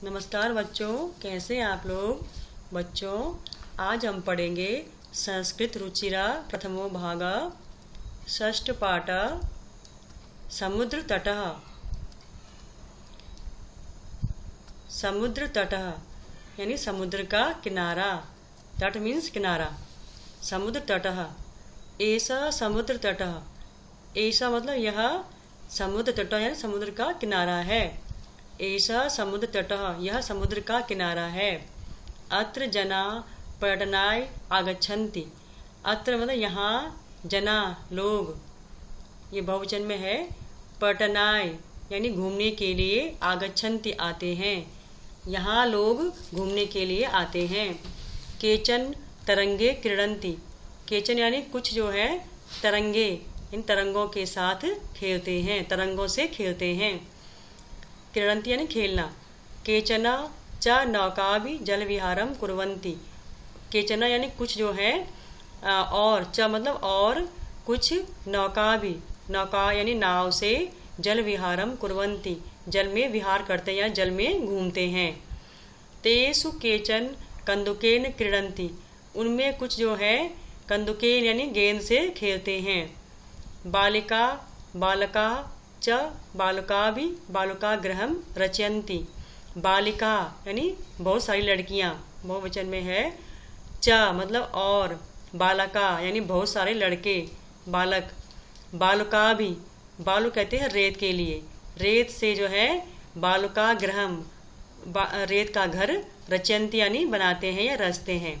नमस्कार बच्चों, कैसे हैं आप लोग। बच्चों, आज हम पढ़ेंगे संस्कृत रुचिरा प्रथमो भाग षष्ठ पाठ समुद्र तटः। समुद्र तटः यानी समुद्र का किनारा। तट मीन्स किनारा। समुद्र तटः ऐसा समुद्र तटः। ऐसा मतलब यह समुद्र तटः यानी समुद्र का किनारा है। ऐसा समुद्र तटः यह समुद्र का किनारा है। अत्र जना पर्यटनाय आगच्छन्ति। अत्र मतलब यहाँ जना लोग, ये बहुवचन में है। पर्यटनाय यानी घूमने के लिए, आगच्छन्ति आते हैं। यहाँ लोग घूमने के लिए आते हैं। केचन तरंगे क्रीडन्ति। केचन यानी कुछ जो है तरंगे, इन तरंगों के साथ खेलते हैं, तरंगों से खेलते हैं। क्रीडन्ति यानी खेलना। केचना च नौका भी जल विहारम कुर्वन्ति। केचना यानी कुछ जो है, और च मतलब और कुछ, नौका भी, नौका यानी नाव से, जल विहारम कुर्वन्ति जल में विहार करते हैं या जल में घूमते हैं। तेसु केचन कंदुकेन क्रीडन्ति। उनमें कुछ जो है कंदुकेन यानी गेंद से खेलते हैं। बालिका बालका च बालका भी बालका गृहम रचयन्ति। बालिका यानी बहुत सारी लड़कियां, बहुवचन में है। च मतलब और, बालका यानी बहुत सारे लड़के, बालक। बालुका भी, बालू कहते हैं रेत के लिए, रेत से जो है बालुका गृहम, रेत का घर, रचयन्ति यानी बनाते हैं या रचते हैं।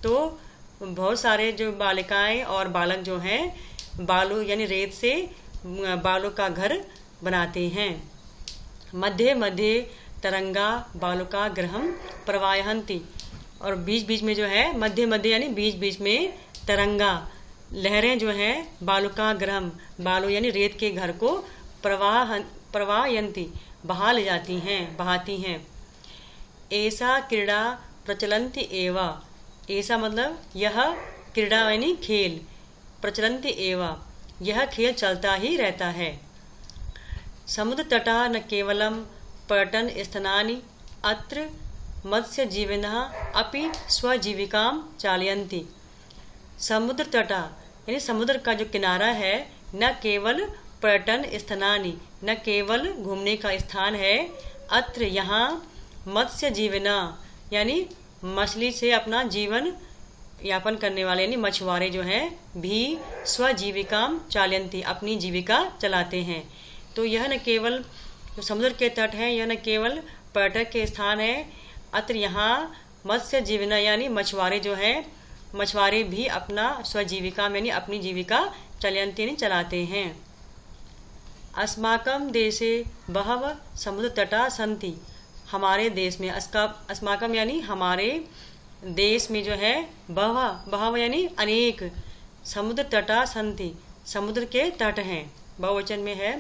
तो बहुत सारे जो बालिकाएं और बालक जो हैं बालू यानी रेत से बालू का घर बनाते हैं। मध्य मध्य तरंगा बालुका गृहम प्रवाहन्ति। और बीच बीच में जो है, मध्य मध्य यानी बीच बीच में तरंगा, लहरें जो है बालुका गृहम, बालू यानी रेत के घर को प्रवाहयन्ति बहा ले जाती हैं, बहाती हैं। ऐसा क्रीड़ा प्रचलन्ति एव। ऐसा मतलब यह, क्रीड़ा यानी खेल, प्रचलन्ति एव यह खेल चलता ही रहता है। समुद्र तटः न केवलं पर्यटन स्थानानि, अत्र मत्स्यजीविनः अपि स्वजीविकां चालयन्ति। समुद्र तटः यानी समुद्र का जो किनारा है, न केवल पर्यटन स्थानानि, न केवल घूमने का स्थान है। अत्र यहाँ मत्स्यजीविना यानी मछली से अपना जीवन यापन करने वाले यानी मछुआरे जो हैं भी स्वजीविकाम चालयन्ति अपनी जीविका चलाते हैं। तो यह न केवल जो समुद्र के तट हैं, यह न केवल पर्यटक के स्थान है। अत्र यहाँ मत्स्य जीविना यानी मछुआरे जो हैं, मछुआरे भी अपना स्वजीविका यानी अपनी जीविका चालयन्ति यानी चलाते हैं। अस्माकं देशे बहवः समुद्र तटा सन्ति। हमारे देश में, अस्माकं यानी हमारे देश में जो है, बहव यानी अनेक, समुद्र तटा सन्ति समुद्र के तट हैं, बहुवचन में है।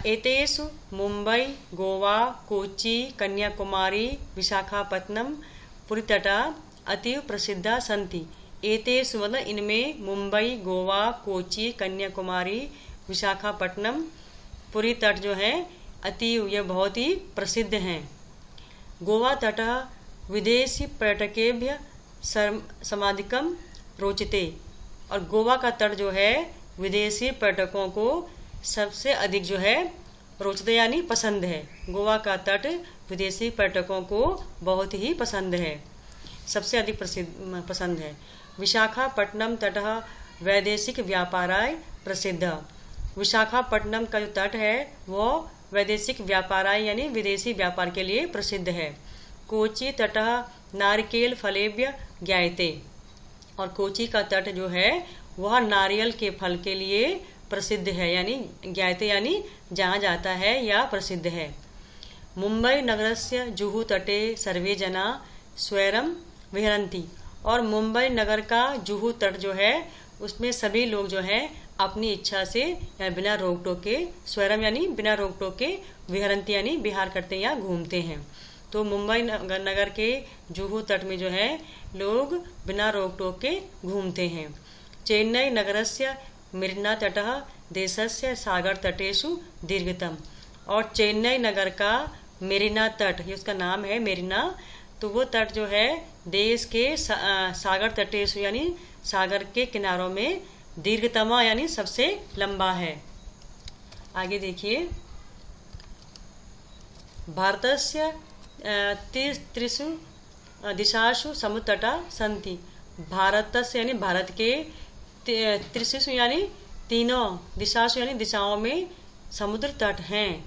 एतेषु मुंबई गोवा कोच्चि कन्याकुमारी विशाखापत्तनम पुरी तटा अतीव प्रसिद्धा सन्ति। एतेषु मतलब इनमें मुंबई गोवा कोच्चि कन्याकुमारी विशाखापट्टनम पुरी तट जो है अतीव, यह बहुत ही प्रसिद्ध हैं। गोवा तटः विदेशी पर्यटकेभ्य समाधिकम रोचते। और गोवा का तट जो है विदेशी पर्यटकों को सबसे अधिक जो है रोचते यानी पसंद है। गोवा का तट विदेशी पर्यटकों को बहुत ही पसंद है, सबसे अधिक पसंद है। विशाखापट्टनम तटः वैदेशिक व्यापाराय प्रसिद्ध। विशाखापट्टनम का जो तट है वह वैदेशिक व्यापाराय यानी विदेशी व्यापार के लिए प्रसिद्ध है। कोच्चि तटः नारिकेल फलेभ्य ज्ञायते। और कोच्चि का तट जो है वह नारियल के फल के लिए प्रसिद्ध है, यानी ज्ञायते यानी जहाँ जाता है या प्रसिद्ध है। मुंबई नगरस्य जुहू तटे सर्वे जना स्वैरम विहरन्ति। और मुंबई नगर का जुहू तट जो है उसमें सभी लोग जो है अपनी इच्छा से या बिना रोक टोक के, स्वैरम यानी बिना रोक टोक के, विहरन्ति यानी विहार करते हैं या घूमते हैं। तो मुंबई नगर के जुहू तट में जो है लोग बिना रोक टोक के घूमते हैं। चेन्नई नगरस्य मिर्ना तटः देशस्य सागर तटेषु दीर्घतम। और चेन्नई नगर का मेरिना तट, ये उसका नाम है मेरिना। तो वो तट जो है देश के सागर तटेश यानी सागर के किनारों में दीर्घतमा यानी सबसे लंबा है। आगे देखिए, भारतस्य त्रिषु दिशासु समुद्रतटा सन्ति। भारतस्य यानी भारत के त्रिषु यानी तीनों, दिशासु यानी दिशाओं में समुद्र तट हैं।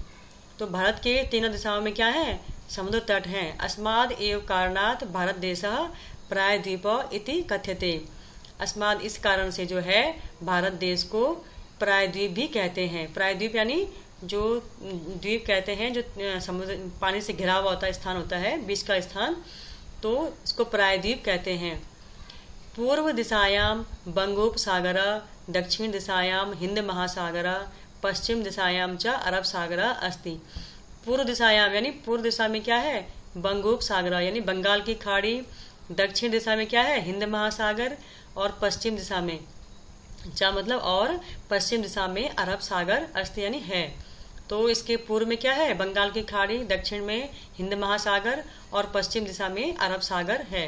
तो भारत के तीनों दिशाओं में क्या है? समुद्र तट हैं। अस्माद् एव कारणात् भारत देशः प्रायद्वीप इति कथ्यते। अस्माद् इस कारण से जो है भारत देश को प्रायद्वीप भी कहते हैं। प्रायद्वीप यानी जो द्वीप कहते हैं, जो समुद्र पानी से घिरा हुआ होता स्थान होता है, बीच का स्थान, तो इसको प्रायद्वीप कहते हैं। पूर्व दिशायाम बंगोपसागर, दक्षिण दिशायाम हिंद महासागर, पश्चिम दिशायाम च अरब सागर अस्ति। पूर्व दिशायाम यानी पूर्व दिशा में क्या है? बंगोपसागर यानी बंगाल की खाड़ी। दक्षिण दिशा में क्या है? हिंद महासागर। और पश्चिम दिशा में मतलब और पश्चिम दिशा में अरब सागर अस्ति यानी है। तो इसके पूर्व में क्या है? बंगाल की खाड़ी, दक्षिण में हिंद महासागर और पश्चिम दिशा में अरब सागर है।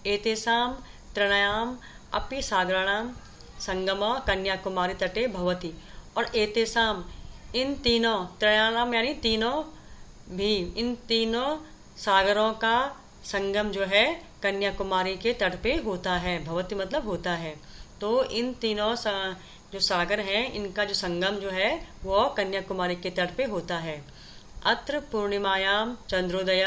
एतेषां त्रयाणाम् अपि सागराणां संगम कन्याकुमारी तटे भवति। और एतेषां इन तीनों, त्रयाणाम यानी तीनों भी, इन तीनों सागरों का संगम जो है कन्याकुमारी के तट पे होता है। भवति मतलब होता है। तो इन तीनों जो सागर हैं, इनका जो संगम जो है वो कन्याकुमारी के तट पे होता है। अत्र पूर्णिमायां चंद्रोदय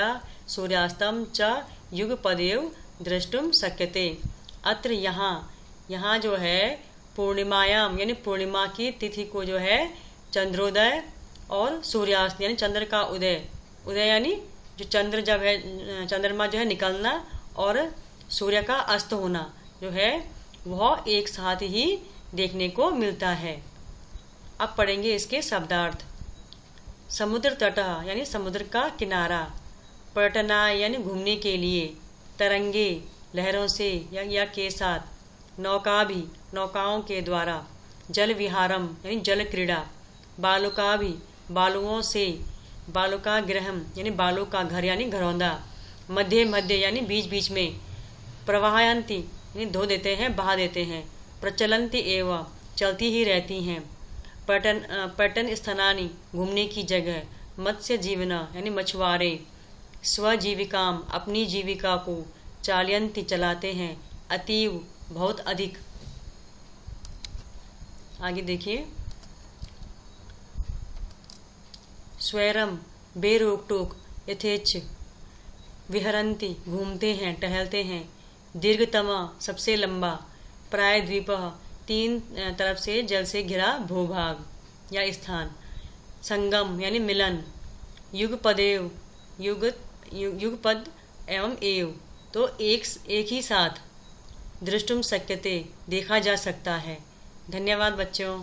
सूर्यास्तम च युगपदेव द्रष्टुम शक्यते। अत्र यहाँ जो है पूर्णिमायाम यानी पूर्णिमा की तिथि को जो है चंद्रोदय और सूर्यास्त यानी चंद्र का उदय, उदय यानी जो चंद्र जब है, चंद्रमा जो है निकलना और सूर्य का अस्त होना जो है वह एक साथ ही देखने को मिलता है। अब पढ़ेंगे इसके शब्दार्थ। समुद्र तट यानी समुद्र का किनारा। पर्यटनाय यानी घूमने के लिए। तरंगे लहरों से या के साथ। नौका भी नौकाओं के द्वारा। जल विहारम यानी जल क्रीड़ा। बालुका भी बालुओं से। बालुका गृहम यानी बालू का घर यानी घरौंदा। मध्य मध्य यानी बीच बीच में। प्रवाहयंती यानी धो देते हैं, बहा देते हैं। प्रचलंती एवं चलती ही रहती हैं। पर्यटन स्थानानि घूमने की जगह। मत्स्य जीवना यानी मछुआरे। स्वजीविकाम अपनी जीविका को। चालयंती चलाते हैं। अतीव बहुत अधिक। आगे देखिए, स्वैरम बेरोक टोक यथेच्छ। विहरंती घूमते हैं, टहलते हैं। दीर्घतमा सबसे लंबा। प्रायद्वीप तीन तरफ से जल से घिरा भूभाग या स्थान। संगम यानी मिलन। युगपदेव युगपद एवं एव तो एक ही साथ। दृष्टुम शक्यते देखा जा सकता है। धन्यवाद बच्चों।